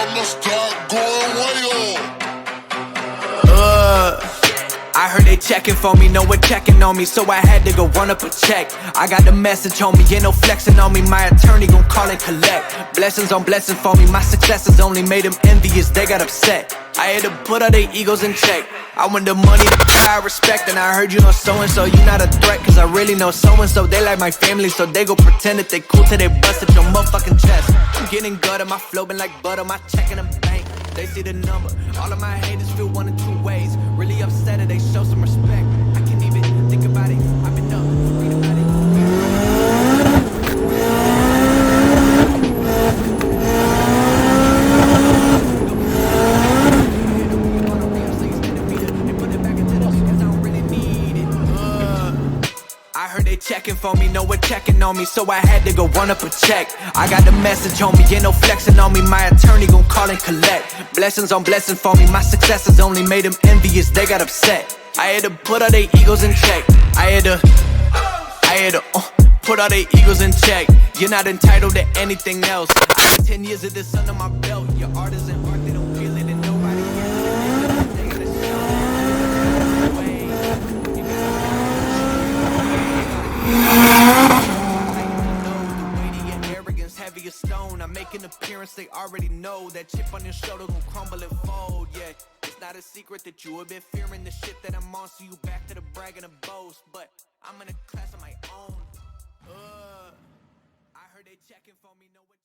gonna start going way up. I heard they checking for me, no one checking on me, so I had to go run up a check. I got the message on me, ain't no flexing on me, my attorney gon' call and collect. Blessings on blessings for me, my successes only made them envious, they got upset. I had to put all their egos in check. I want the money, the power, respect, and I heard you know so-and-so, you not a threat, cause I really know so-and-so. They like my family, so they go pretend that they cool till they bust at your motherfucking chest. I'm getting gutter, my flow been like butter, my check in the bank. They see the number, all of my haters feel one of two ways. Really upset or they show some respect. I can't even think about it, I've been up, read about it. I heard they checking for me, no one checking on me, so I had to go run up a check. I got the message on me, ain't no flexing on me, my attorney gon' call and collect. Blessings on blessings for me, my successes only made them envious, they got upset. I had to put all their egos in check. I had to put all their egos in check. You're not entitled to anything else. I got 10 years of this under my belt. Your art isn't art, they don't feel it and nobody gets it. They gotta show the way. You gotta heavy as stone. I make an appearance, they already know that chip on your shoulder gon' crumble and fold. Yeah, it's not a secret that you have been fearing the shit that I'm on, so you back to the brag and the boast. But I'm in a class of my own. I heard they checking for me, no one.